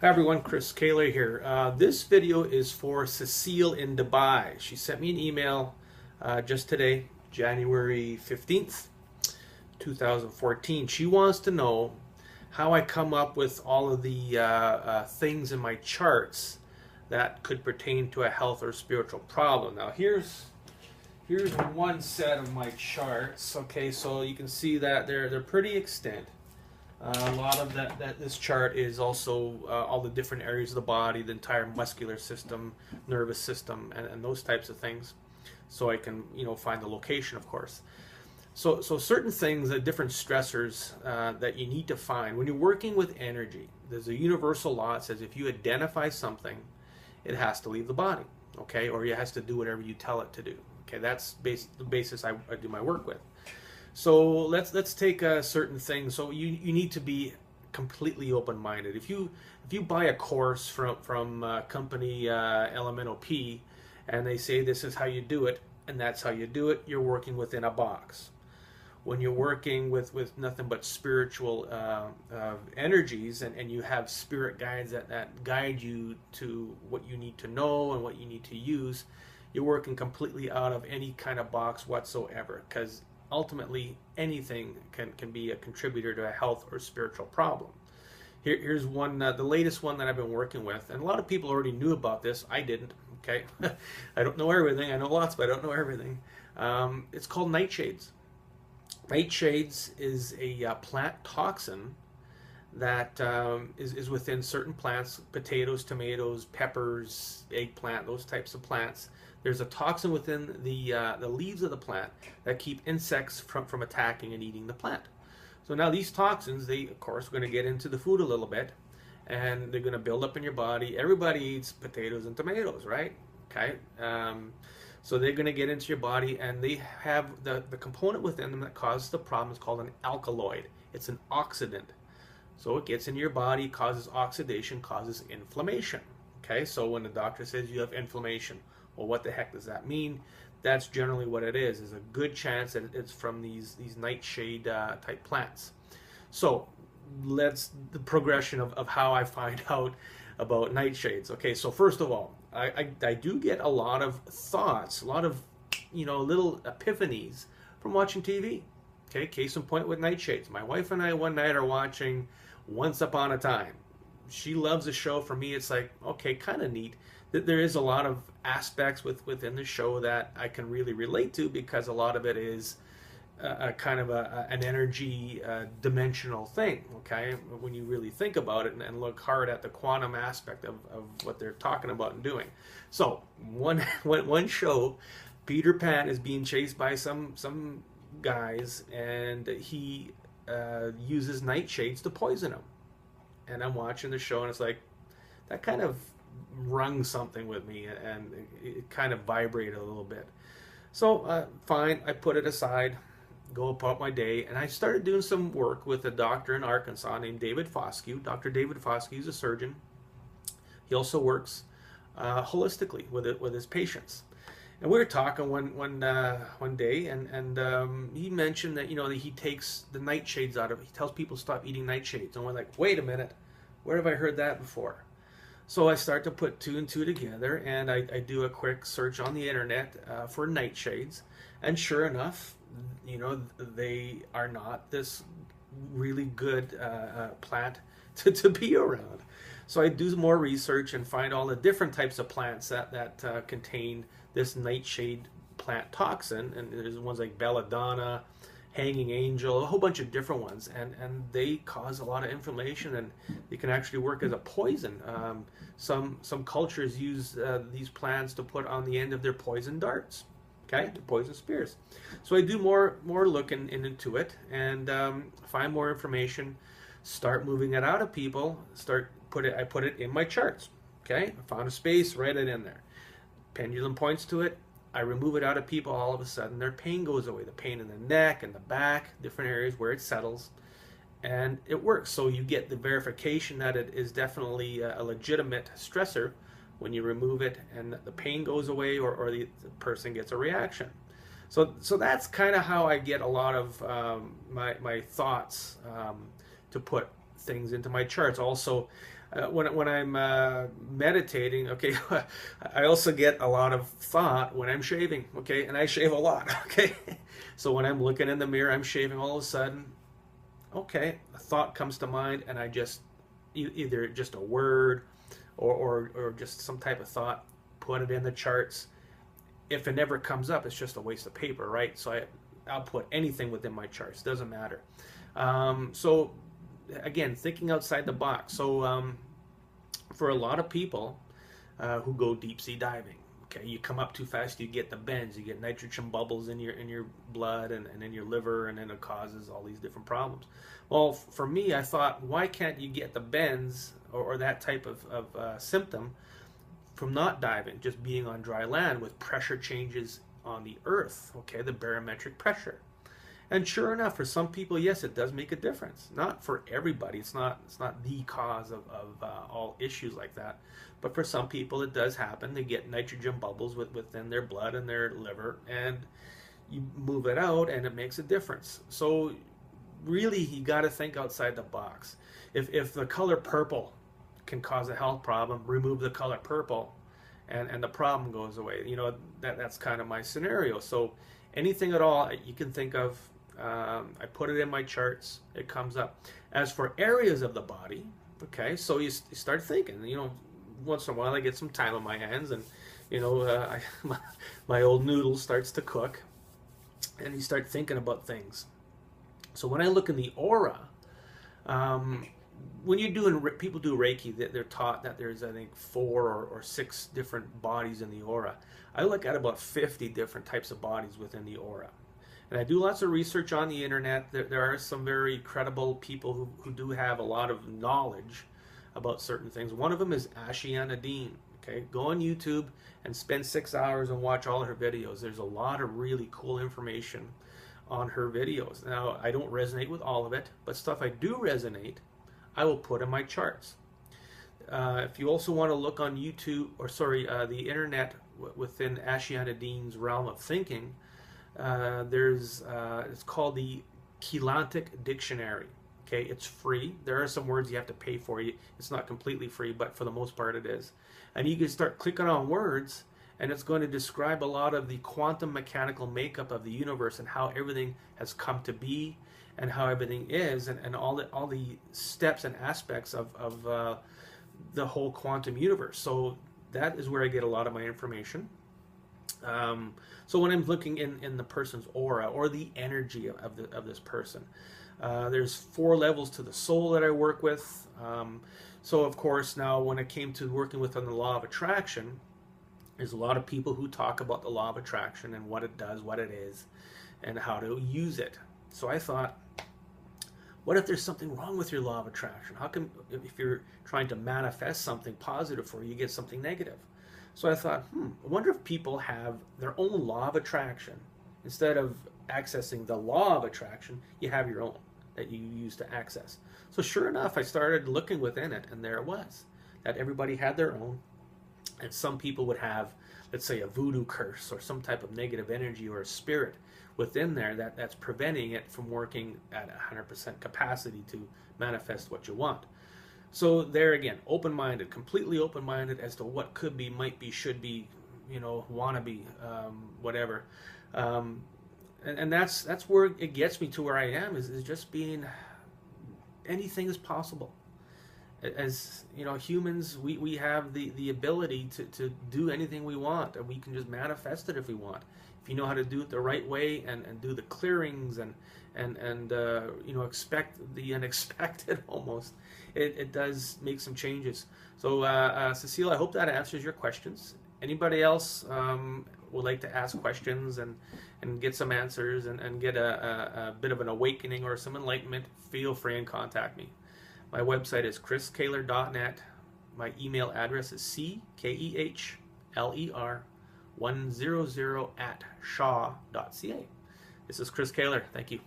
Hi everyone, Cecile here. This video is for Cecile in Dubai. She sent me an email just today, January 15th, 2014. She wants to know how I come up with all of the things in my charts that could pertain to a health or spiritual problem. Now here's one set of my charts. Okay, so you can see that they're pretty extent. A lot of this chart is also all the different areas of the body, the entire muscular system, nervous system, and those types of things. So I can find the location, of course. So certain things, different stressors that you need to find when you're working with energy. There's a universal law that says if you identify something, it has to leave the body, okay, or it has to do whatever you tell it to do. Okay, that's the basis I do my work with. So let's take certain things. So you need to be completely open-minded. If you buy a course from company Elemental P, and they say this is how you do it, and that's how you do it, you're working within a box. When you're working with nothing but spiritual energies, and you have spirit guides that guide you to what you need to know and what you need to use, you're working completely out of any kind of box whatsoever, because ultimately anything can be a contributor to a health or spiritual problem. Here's one, the latest one that I've been working with, and a lot of people already knew about this. I didn't. Okay, I don't know everything. I know lots, but I don't know everything. It's called nightshades. Nightshades is a plant toxin that is within certain plants: potatoes, tomatoes, peppers, eggplant, those types of plants. There's a toxin within the leaves of the plant that keep insects from attacking and eating the plant. So now these toxins, they of course are going to get into the food a little bit, and they're going to build up in your body. Everybody eats potatoes and tomatoes, right? Okay. So they're going to get into your body, and they have the component within them that causes the problem is called an alkaloid. It's an oxidant. So it gets into your body, causes oxidation, causes inflammation. Okay, so when the doctor says you have inflammation, well, what the heck does that mean? That's generally what it is. There's a good chance that it's from these nightshade type plants. So the progression of how I find out about nightshades. Okay, so first of all, I do get a lot of thoughts, a lot of little epiphanies from watching TV. Okay, case in point with nightshades. My wife and I one night are watching Once Upon a Time. She loves the show. For me, it's like, okay, kind of neat. There is a lot of aspects within the show that I can really relate to, because a lot of it is a kind of an energy dimensional thing, okay, when you really think about it and look hard at the quantum aspect of what they're talking about and doing. So one show, Peter Pan is being chased by some guys, and he uses nightshades to poison him. And I'm watching the show, and it's like, that kind of rung something with me, and it kind of vibrated a little bit. So fine, I put it aside, go about my day, and I started doing some work with a doctor in Arkansas named David Foscue. Dr. David Foscue is a surgeon. He also works holistically with his patients. And we were talking one day, and he mentioned that that he takes the nightshades out of. He tells people to stop eating nightshades, and we're like, wait a minute, where have I heard that before? So I start to put two and two together, and I do a quick search on the internet for nightshades, and sure enough, they are not this really good plant to be around. So I do more research and find all the different types of plants that contain this nightshade plant toxin, and there's ones like belladonna, hanging angel, a whole bunch of different ones, and they cause a lot of inflammation, and they can actually work as a poison. Some cultures use these plants to put on the end of their poison darts, okay, the poison spears. So I do more looking into it, and find more information, start moving it out of people, I put it in my charts. Okay, I found a space, write it in there. Pendulum points to it. I remove it out of people, all of a sudden their pain goes away. The pain in the neck and the back, different areas where it settles, and it works. So you get the verification that it is definitely a legitimate stressor when you remove it, and the pain goes away, or the person gets a reaction. So that's kind of how I get a lot of my thoughts to put things into my charts. Also, when I'm meditating, okay, I also get a lot of thought when I'm shaving, okay, and I shave a lot, okay. So when I'm looking in the mirror, I'm shaving, all of a sudden, okay, a thought comes to mind, and I just either just a word or just some type of thought, put it in the charts. If it never comes up, it's just a waste of paper, right? So I'll put anything within my charts, doesn't matter. So again, thinking outside the box. So for a lot of people who go deep sea diving, okay, you come up too fast, you get the bends, you get nitrogen bubbles in your blood and in your liver, and then it causes all these different problems. Well, for me, I thought, why can't you get the bends or that type of symptom from not diving, just being on dry land with pressure changes on the earth, okay, the barometric pressure. And sure enough, for some people, yes, it does make a difference. Not for everybody. It's not the cause of all issues like that. But for some people, it does happen. They get nitrogen bubbles within their blood and their liver, and you move it out, and it makes a difference. So really, you got to think outside the box. If the color purple can cause a health problem, remove the color purple, and the problem goes away. You know, that's kind of my scenario. So anything at all you can think of, I put it in my charts, it comes up. As for areas of the body, okay, so you start thinking, you know, once in a while I get some time on my hands, and, you know, my old noodle starts to cook, and you start thinking about things. So when I look in the aura, when you're doing, people do Reiki, they're taught that there's, I think, 4 or 6 different bodies in the aura. I look at about 50 different types of bodies within the aura. And I do lots of research on the internet. There are some very credible people who do have a lot of knowledge about certain things. One of them is Ashiana Dean. Okay, go on YouTube and spend 6 hours and watch all of her videos. There's a lot of really cool information on her videos. Now, I don't resonate with all of it, but stuff I do resonate, I will put in my charts. If you also want to look on YouTube, or sorry, the internet within Ashiana Dean's realm of thinking, it's called the Keylontic Dictionary. Okay, it's free. There are some words you have to pay for. It's not completely free, but for the most part it is. And you can start clicking on words, and it's going to describe a lot of the quantum mechanical makeup of the universe and how everything has come to be, and how everything is, and all the steps and aspects of the whole quantum universe. So that is where I get a lot of my information. So when I'm looking in the person's aura or the energy of this person, there's 4 levels to the soul that I work with. So of course, now when it came to working with on the law of attraction, there's a lot of people who talk about the law of attraction and what it does, what it is, and how to use it. So I thought, what if there's something wrong with your law of attraction? How come if you're trying to manifest something positive for you, you get something negative? So I thought, I wonder if people have their own law of attraction. Instead of accessing the law of attraction, you have your own that you use to access. So sure enough, I started looking within it, and there it was, that everybody had their own. And some people would have, let's say, a voodoo curse or some type of negative energy or a spirit within there that's preventing it from working at 100% capacity to manifest what you want. So there again, open-minded, completely open-minded as to what could be, might be, should be, you know, wanna be, whatever. And that's where it gets me to where I am, is just being, anything is possible. As you know, humans, we have the ability to do anything we want, and we can just manifest it if we want. If you know how to do it the right way, and do the clearings and you know, expect the unexpected almost, it does make some changes. So Cecile, I hope that answers your questions. Anybody else would like to ask questions and get some answers and get a bit of an awakening or some enlightenment, feel free and contact me. My website is chriskeler.net. My email address is CKEHLER100@shaw.ca. This is Chris Kaler. Thank you.